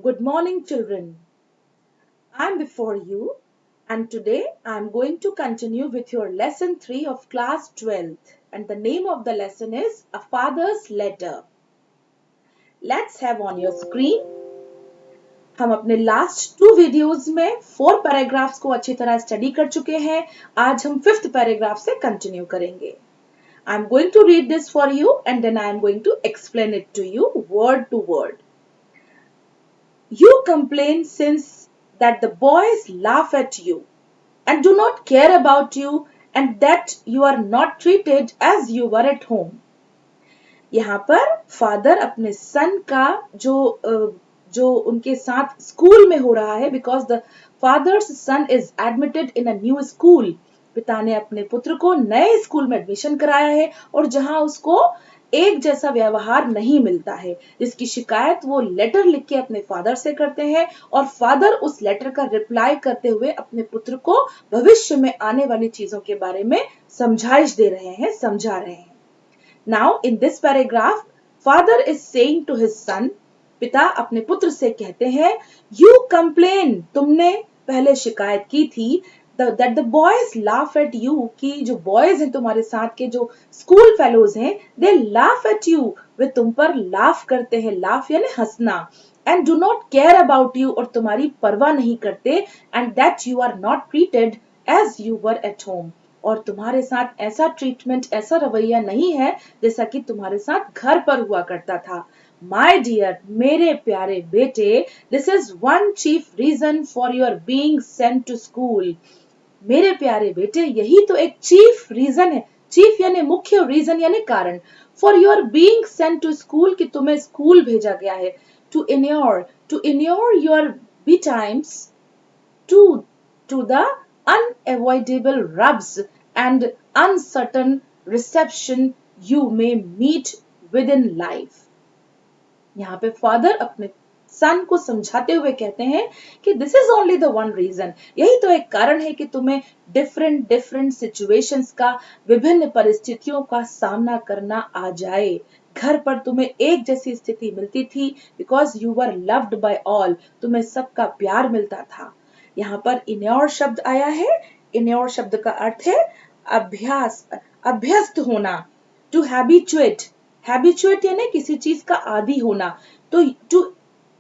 Good morning, children. I'm before you, and today I'm going to continue with your lesson 3 of class 12th. And the name of the lesson is A Father's Letter. Let's have on your screen. हम अपने last 2 videos में 4 paragraphs को अच्छी तरह study कर चुके हैं. आज हम 5th पैराग्राफ से कंटिन्यू करेंगे. I'm going to read this for you and then I'm going to explain it to you word to word. You complain since that the boys laugh at you and do not care about you and that you are not treated as you were at home. यहाँ पर father अपने सन का जो उनके साथ school में हो रहा है because the father's son is admitted in a new school. पिता ने अपने पुत्र को नए स्कूल में एडमिशन कराया है और जहां उसको एक जैसा व्यवहार नहीं मिलता है, जिसकी शिकायत वो लेटर लिख के अपने फादर से करते हैं और फादर उस लेटर का रिप्लाई करते हुए अपने पुत्र को भविष्य में आने वाली चीजों के बारे में समझाइश दे रहे हैं, समझा रहे हैं. Now in this paragraph, father is saying to his son, पिता अपने पुत्र से कहते हैं, you complain, तुमने पहले शिकायत की थी that the boys laugh at you, कि जो boys हैं तुम्हारे साथ के जो school fellows हैं, they laugh at you, वे तुम पर laugh करते हैं, laugh यानी हंसना, and do not care about you, और तुम्हारी परवाह नहीं करते, and that you are not treated as you were at home, और तुम्हारे साथ ऐसा ट्रीटमेंट, ऐसा रवैया नहीं है जैसा कि तुम्हारे साथ घर पर हुआ करता था. My dear, मेरे प्यारे बेटे, this is one chief reason for your being sent to school. मेरे प्यारे बेटे, यही तो एक चीफ रीजन है. चीफ यानी मुख्य, रीजन यानी कारण. For your being sent to school, कि तुम्हें स्कूल भेजा गया है. To inure your betimes, to the unavoidable rubs and uncertain reception you may meet within life. यहाँ पे फादर अपने सन को समझाते हुए कहते हैं कि this is only the one reason, यही तो एक कारण है कि तुम्हें डिफरेंट सिचुएशंस का, विभिन्न परिस्थितियों का सामना करना आ जाए. घर पर तुम्हें एक जैसी स्थिति मिलती थी because you were loved by all, तुम्हें सबका प्यार मिलता था. यहाँ पर इन्योर शब्द आया है. इन्योर शब्द का अर्थ है अभ्यास, अभ्यस्त होना. टू हैबिचुएट यानी किसी चीज का आदी होना.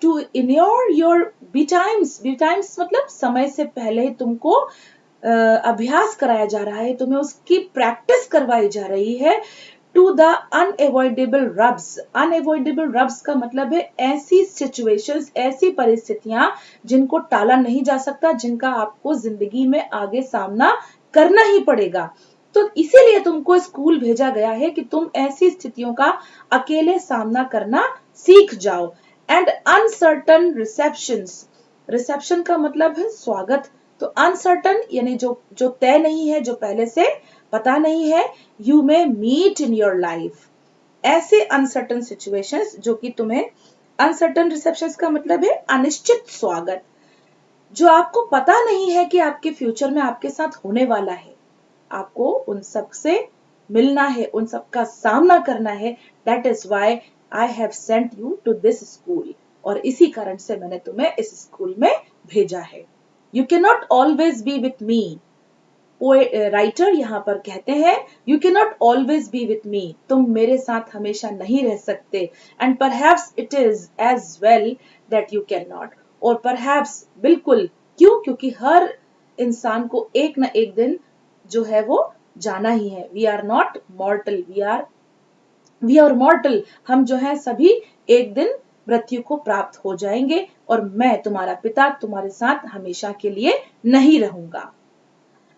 To inure your betimes मतलब समय से पहले तुमको अभ्यास कराया जा रहा है, तुम्हें उसकी प्रैक्टिस करवाई जा रही है. टू द अनएवॉइडेबल रब्स का मतलब है ऐसी सिचुएशंस, ऐसी परिस्थितियां जिनको टाला नहीं जा सकता, जिनका आपको जिंदगी में आगे सामना करना ही पड़ेगा. तो इसीलिए तुमको स्कूल भेजा गया है कि तुम ऐसी स्थितियों का अकेले सामना करना सीख जाओ. एंड अनसर्टन रिसेप्शन का मतलब है स्वागत. तो अनसर्टन यानी जो तय नहीं है, जो पहले से पता नहीं है. You may meet in your life, ऐसे अनसर्टन सिचुएशंस जो कि तुम्हें, अनसर्टन रिसेप्शंस का मतलब है अनिश्चित स्वागत, जो आपको पता नहीं है कि आपके फ्यूचर में आपके साथ होने वाला है. आपको उन सब से मिलना है, उन सब का सामना करना है. That is why I have sent you to this school, और इसी कारण से मैंने तुम्हें इस स्कूल में भेजा है. You can not always be with me. Writer यहाँ पर कहते हैं you can not always be with me, तुम मेरे साथ हमेशा नहीं रह सकते. And perhaps it is as well that you can not, और परहैप्स बिल्कुल, क्यों, क्योंकि हर इंसान को एक ना एक दिन जो है वो जाना ही है. We are not mortal, we are mortal, हम जो है सभी एक दिन मृत्यु को प्राप्त हो जाएंगे, और मैं तुम्हारा पिता तुम्हारे साथ हमेशा के लिए नहीं रहूंगा.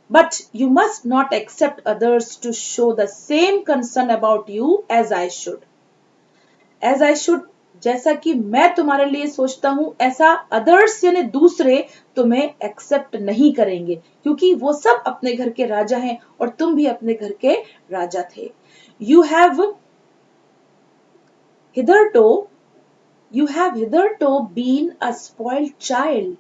But you must not accept others to show the same concern about you as I should. As I should, जैसा कि मैं तुम्हारे लिए सोचता हूं, ऐसा others यानी दूसरे तुम्हें एक्सेप्ट नहीं करेंगे, क्योंकि वो सब अपने घर के राजा हैं और तुम भी अपने घर के राजा थे. You have hitherto been a spoiled child,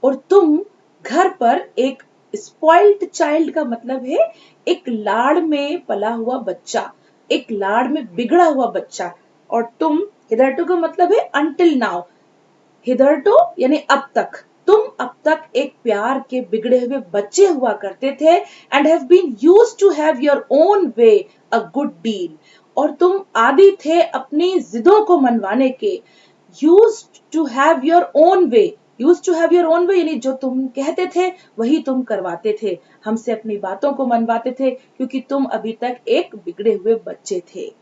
और तुम घर पर एक स्पॉइल्ड चाइल्ड का मतलब है एक लाड़ में पला हुआ बच्चा, एक लाड़ में बिगड़ा हुआ बच्चा. और तुम, हिदरटू का मतलब है until now, हिदरटो यानी अब तक, तुम अब तक एक प्यार के बिगड़े हुए बच्चे हुआ करते थे and have been used to have your own way a good deal, और तुम आदी थे अपनी जिदों को मनवाने के। Used to have your own way, used to have your own way यानी जो तुम कहते थे वही तुम करवाते थे, हमसे अपनी बातों को मनवाते थे क्योंकि तुम अभी तक एक बिगड़े हुए बच्चे थे।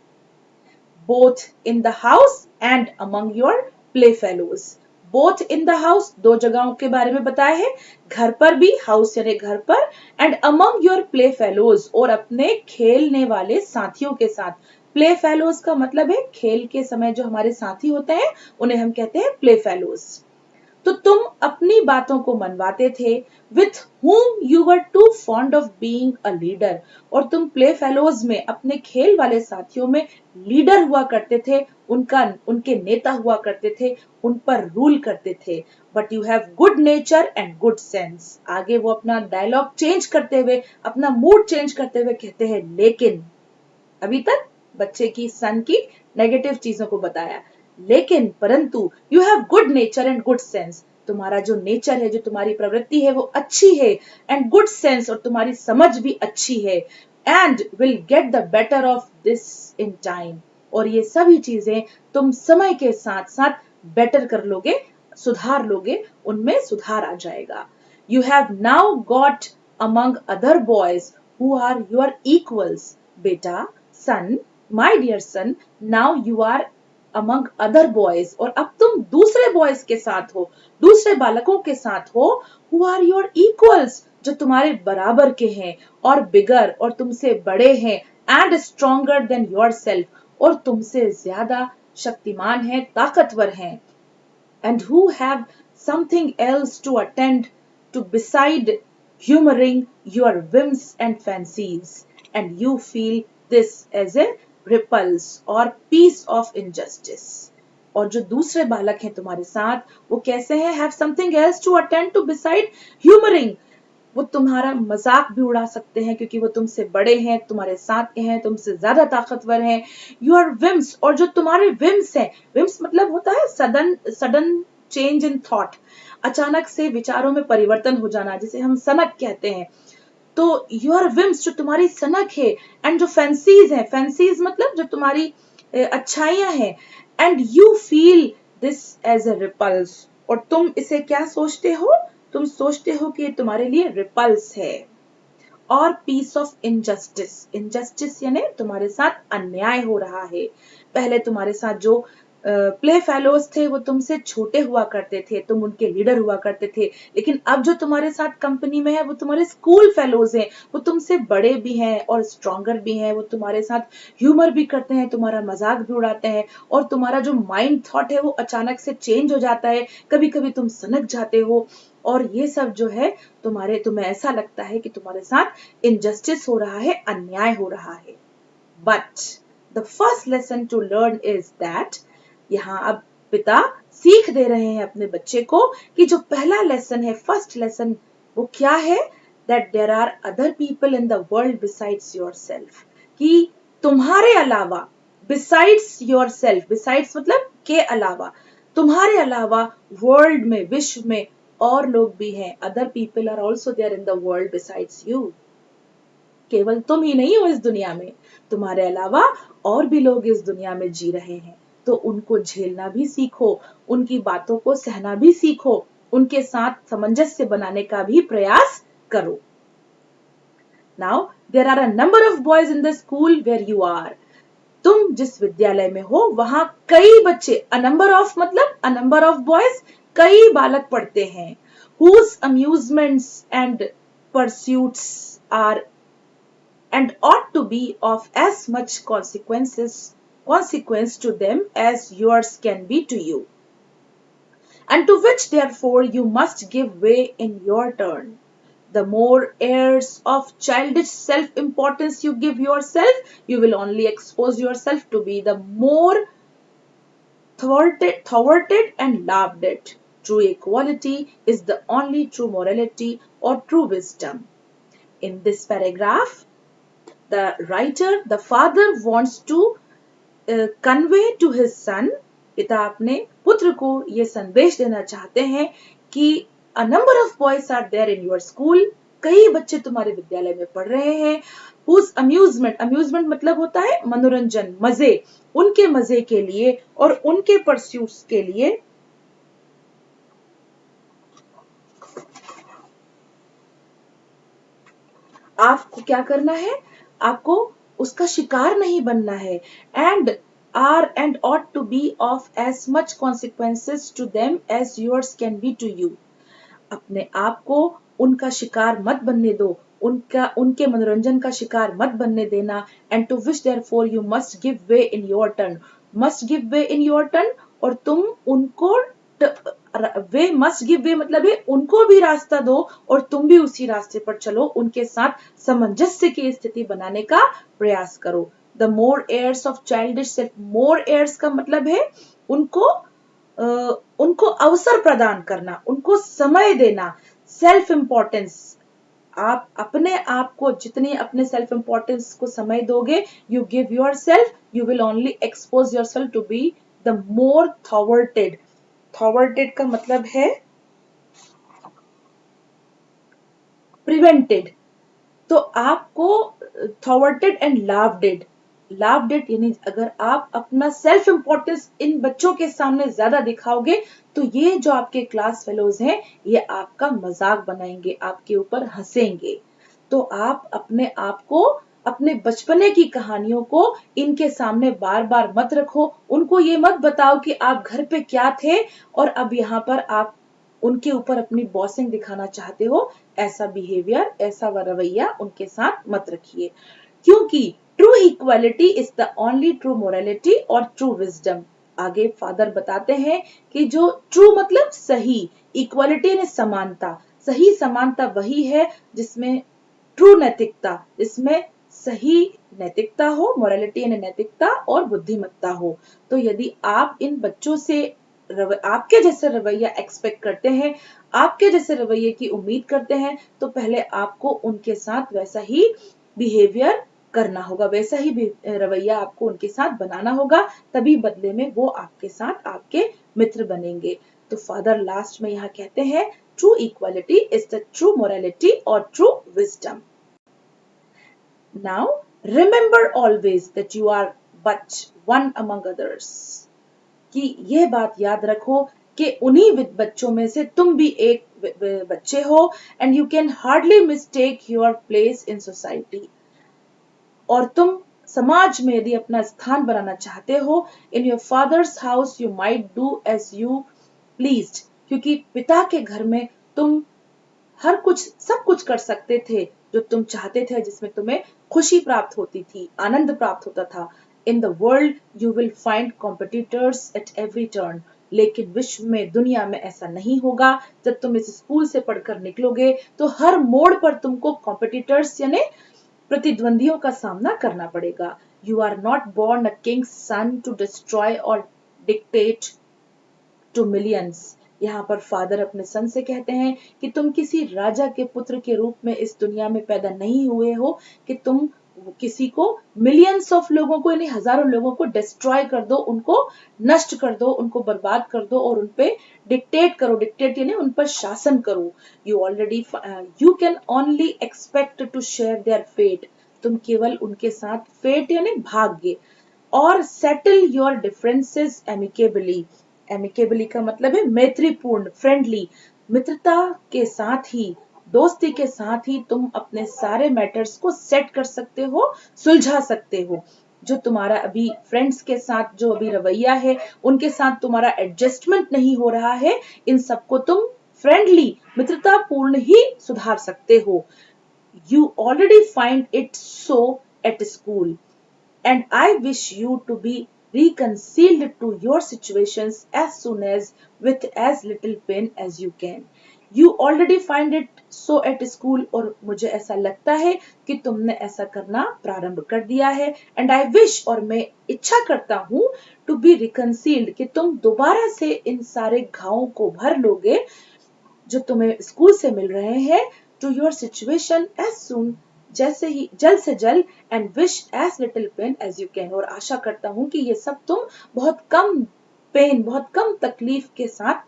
both in the house and among your playfellows, both in the house दो जगहों के बारे में बताया है, घर पर भी, हाउस यानी घर पर, एंड among your playfellows और अपने खेलने वाले साथियों के साथ। playfellows का मतलब है खेल के समय जो हमारे साथी होते हैं उन्हें हम कहते हैं playfellows। तो तुम अपनी बातों को मनवाते थे, with whom you were too fond of being a leader, और तुम प्ले फेलोज में अपने खेल वाले साथियों में लीडर हुआ करते थे, उनके नेता हुआ करते थे, उन पर रूल करते थे। But you have good nature and good sense, आगे वो अपना डायलॉग चेंज करते हुए, अपना मूड चेंज करते हुए कहते हैं लेकिन, अभी तक बच्चे की सन की नेगेटिव चीजों को बताया, लेकिन परंतु you have good nature and good sense, तुम्हारा जो नेचर है, जो तुम्हारी प्रवृत्ति है वो अच्छी है, एंड गुड सेंस और तुम्हारी समझ भी अच्छी है, and will get the better of this in time, और ये सभी चीजें तुम समय के साथ साथ बेटर कर लोगे, सुधार लोगे, उनमें सुधार आ जाएगा। You have now got among other boys who are your equals, बेटा, son, my dear son, now you are among other boys, और अब तुम दूसरे बॉयज के साथ हो, दूसरे बालकों के साथ हो, who are your equals, जो तुम्हारे बराबर के हैं, और बिगर और तुमसे बड़े हैं, and stronger than yourself, और तुमसे ज्यादा शक्तिमान हैं, ताकतवर हैं, and who have something else to attend to beside humoring your whims and fancies, and you feel this as a repulse or piece of injustice, और जो दूसरे बालक हैं तुम्हारे साथ वो कैसे हैं, have something else to attend to beside humoring, वो तुम्हारा मजाक भी उड़ा सकते हैं क्योंकि वो तुमसे बड़े हैं, तुम्हारे साथ के हैं, तुमसे ज्यादा ताकतवर हैं। योर विम्स, और जो तुम्हारे विम्स हैं, विम्स मतलब होता है sudden sudden change in thought, अचानक से विचारों में परिवर्तन हो जाना, जिसे हम सनक कहते हैं। तो योर विम्स जो तुम्हारी सनक है, एंड जो फैंसीज है, फैंसीज मतलब जो तुम्हारी अच्छाइयां हैं, and you feel this as a ripples, और तुम इसे क्या सोचते हो, तुम सोचते हो कि ये तुम्हारे लिए रिपल्स है। और पीस ऑफ इनजस्टिस, इनजस्टिस यानी तुम्हारे साथ अन्याय हो रहा है, पहले तुम्हारे साथ जो प्ले फेलोज थे वो तुमसे छोटे हुआ करते थे, तुम उनके लीडर हुआ करते थे, लेकिन अब जो तुम्हारे साथ कंपनी में है वो तुम्हारे स्कूल फेलोज हैं, वो तुमसे बड़े भी हैं और स्ट्रॉन्गर भी हैं, वो तुम्हारे साथ ह्यूमर भी करते हैं, तुम्हारा मजाक भी उड़ाते हैं, और तुम्हारा जो माइंड थॉट है वो अचानक से चेंज हो जाता है, कभी कभी तुम सनक जाते हो, और ये सब जो है तुम्हें ऐसा लगता है कि तुम्हारे साथ इनजस्टिस हो रहा है, अन्याय हो रहा है। But the first lesson to learn is that, यहाँ अब पिता सीख दे रहे हैं अपने बच्चे को कि जो पहला लेसन है, फर्स्ट लेसन, वो क्या है, that there are other people in the world besides yourself, कि तुम्हारे अलावा, बिसाइड्स योरसेल्फ, बिसाइड्स मतलब के अलावा, तुम्हारे अलावा वर्ल्ड में, विश्व में और लोग भी हैं, other people are also there in the world besides you, केवल तुम ही नहीं हो इस दुनिया में, तुम्हारे अलावा और भी लोग इस दुनिया में जी रहे हैं, तो उनको झेलना भी सीखो, उनकी बातों को सहना भी सीखो, उनके साथ सामंजस्य बनाने का भी प्रयास करो। Now there are a number of boys in the school where you are, तुम जिस विद्यालय में हो वहां कई बच्चे, अ नंबर ऑफ मतलब अ नंबर ऑफ बॉयज, कई बालक पढ़ते हैं, whose amusements and pursuits are and ought to be of as much consequence to them as yours can be to you, and to which therefore you must give way in your turn. The more airs of childish self-importance you give yourself, you will only expose yourself to be the more thwarted and laughed at. True equality is the only true morality or true wisdom. In this paragraph, the writer, the father wants to convey to his son पिता अपने पुत्र को ये संदेश देना चाहते हैं कि a number of boys are there in your school, कई बच्चे तुम्हारे विद्यालय में पढ़ रहे हैं, whose अम्यूजमेंट मतलब होता है मनोरंजन, मजे, उनके मजे के लिए और उनके परस्यूट्स के लिए आपको क्या करना है, आपको उसका शिकार नहीं बनना है। And ought to be of as much consequences to them as yours can be to you। अपने आप को उनका शिकार मत बनने दो, उनके मनोरंजन का शिकार मत बनने देना। And to which therefore you must give way in your turn, must give way in your turn, और तुम उनको वे मस्ट गिव वे मतलब है उनको भी रास्ता दो और तुम भी उसी रास्ते पर चलो, उनके साथ सामंजस्य की स्थिति बनाने का प्रयास करो। The more airs of childish self, more airs का मतलब है उनको उनको अवसर प्रदान करना, उनको समय देना। सेल्फ इंपॉर्टेंस, आप अपने आप को जितनी अपने सेल्फ इंपॉर्टेंस को समय दोगे, you give yourself, you will only expose yourself to be the more thwarted. Thwarted का मतलब है प्रिवेंटेड, तो आपको थॉवर्टेड एंड लाव्डेड, लाव्डेड यानी अगर आप अपना सेल्फ इंपॉर्टेंस इन बच्चों के सामने ज्यादा दिखाओगे तो ये जो आपके क्लास फेलोज हैं ये आपका मजाक बनाएंगे, आपके ऊपर हंसेंगे। तो आप अपने आप को, अपने बचपने की कहानियों को इनके सामने बार बार मत रखो, उनको ये मत बताओ कि आप घर पे क्या थे और अब यहाँ पर आप उनके ऊपर अपनी बॉसिंग दिखाना चाहते हो। ऐसा बिहेवियर, ऐसा रवैया उनके साथ मत रखिए, क्योंकि true equality is the only true morality और ट्रू विजडम। आगे फादर बताते हैं कि जो ट्रू मतलब सही, इक्वालिटी ने समानता, सही समानता वही है जिसमें ट्रू नैतिकता, जिसमें सही नैतिकता हो, मोरालिटी यानी नैतिकता और बुद्धिमत्ता हो। तो यदि आप इन बच्चों से आपके जैसे रवैया एक्सपेक्ट करते हैं, आपके जैसे रवैये की उम्मीद करते हैं, तो पहले आपको उनके साथ वैसा ही बिहेवियर करना होगा, वैसा ही रवैया आपको उनके साथ बनाना होगा, तभी बदले में वो आपके साथ आपके मित्र बनेंगे। तो फादर लास्ट में यहाँ कहते हैं true equality is the true morality और true wisdom. Now remember always that you are but one among others, कि यह बात याद रखो कि उन्हीं बच्चों में से तुम भी एक बच्चे हो, and you can hardly mistake your place in society. और तुम समाज में यदि अपना स्थान बनाना चाहते हो, in your father's house you might do as you pleased, क्योंकि पिता के घर में तुम हर कुछ, सब कुछ कर सकते थे जो तुम चाहते थे, जिसमें तुम्हें खुशी प्राप्त होती थी, आनंद प्राप्त होता था। इन the world you will find competitors at every turn, लेकिन विश्व में, दुनिया में ऐसा नहीं होगा। जब तुम इस स्कूल से पढ़कर निकलोगे तो हर मोड़ पर तुमको कॉम्पिटिटर्स यानी प्रतिद्वंदियों का सामना करना पड़ेगा। You are not born a king's son to destroy or dictate to millions. यहाँ पर फादर अपने सन से कहते हैं कि तुम किसी राजा के पुत्र के रूप में इस दुनिया में पैदा नहीं हुए हो कि तुम किसी को, मिलियंस ऑफ लोगों को यानी हजारों लोगों को डिस्ट्रॉय कर दो, उनको नष्ट कर दो, उनको बर्बाद कर दो और उनपे डिक्टेट करो, डिक्टेट यानी उन पर शासन करो। You can only expect to share their fate, तुम केवल उनके साथ फेट यानी भाग्य, और settle your differences amicably. Amicably का मतलब है मैत्रीपूर्ण, फ्रेंडली, मित्रता के साथ ही, दोस्ती के साथ ही तुम अपने सारे मैटर्स को सेट कर सकते हो, सुलझा सकते हो। जो तुम्हारा अभी फ्रेंड्स के साथ जो अभी रवैया है, उनके साथ तुम्हारा एडजस्टमेंट नहीं हो रहा है, इन सबको तुम फ्रेंडली, मित्रतापूर्ण ही सुधार सकते हो। You already find it so at school, and I wish you to be reconciled to your situations as soon as with as little pain as you can. You already find it so at school, और मुझे ऐसा लगता है कि तुमने ऐसा करना प्रारंभ कर दिया है। And I wish, और मैं इच्छा करता हूँ, to be reconciled, कि तुम दोबारा से इन सारे घावों को भर लोगे जो तुम्हें स्कूल से मिल रहे हैं, to your situation as soon, जैसे ही जल्द से जल्द, and wish as little pain as you can, और आशा करता हूं कि ये सब तुम बहुत कम पेन, बहुत कम तकलीफ के साथ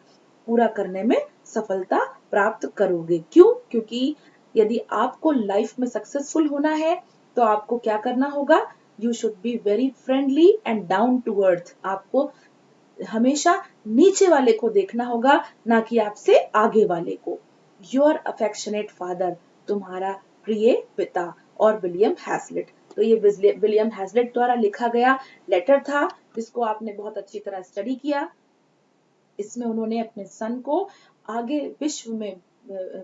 पूरा करने में सफलता प्राप्त करोगे। क्यों? क्योंकि यदि आपको लाइफ में सक्सेसफुल होना है तो आपको क्या करना होगा? You should be very friendly and down to earth. आपको हमेशा नीचे वाले को देखना होगा, ना कि आपसे आगे वाले को। योर अफेक्शनेट फादर, तुम्हारा प्रिय पिता। और विलियम हैजलिट। तो ये विलियम हैजलिट द्वारा लिखा गया लेटर था, जिसको आपने बहुत अच्छी तरह स्टडी किया। इसमें उन्होंने अपने सन को आगे विश्व में,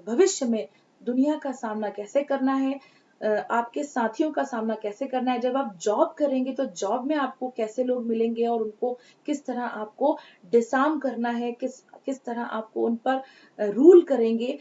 भविष्य में दुनिया का सामना कैसे करना है, आपके साथियों का सामना कैसे करना है, जब आप जॉब करेंगे तो जॉब में आपको कैसे लोग मिलेंगे और उनको किस तरह आपको डिसआर्म करना है, किस किस तरह आपको उन पर रूल करेंगे,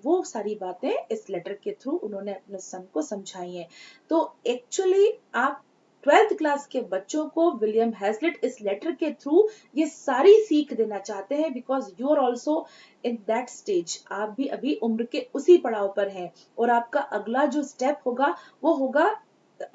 वो सारी बातें इस लेटर के थ्रू उन्होंने अपने सन को समझाई हैं। तो एक्चुअली आप 12th क्लास के बच्चों को विलियम हैजलिट इस लेटर के थ्रू ये सारी सीख देना चाहते हैं, because you are also in that stage. आप भी अभी उम्र के उसी पड़ाव पर हैं और आपका अगला जो स्टेप होगा वो होगा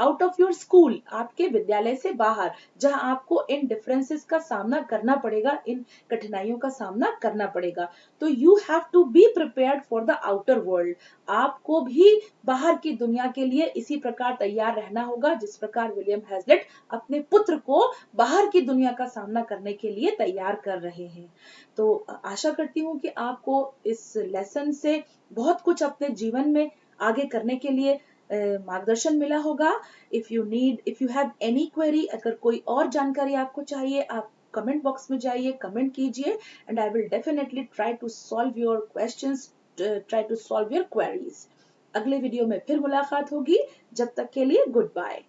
आउट ऑफ योर स्कूल, आपके विद्यालय से बाहर, जहां आपको इन डिफरेंसेस का सामना करना पड़ेगा, इन कठिनाइयों का सामना करना पड़ेगा। तो you have to be prepared for the outer world. आपको भी बाहर की दुनिया के लिए इसी प्रकार तैयार रहना होगा जिस प्रकार विलियम हैजलिट अपने पुत्र को बाहर की दुनिया का सामना करने के लिए तैयार कर रहे हैं। तो आशा करती हूँ कि आपको इस लेसन से बहुत कुछ अपने जीवन में आगे करने के लिए मार्गदर्शन मिला होगा। If you have any query, अगर कोई और जानकारी आपको चाहिए, आप कमेंट बॉक्स में जाइए, कमेंट कीजिए, and I will definitely try to solve your questions, try to solve your queries. अगले वीडियो में फिर मुलाकात होगी। जब तक के लिए गुड बाय।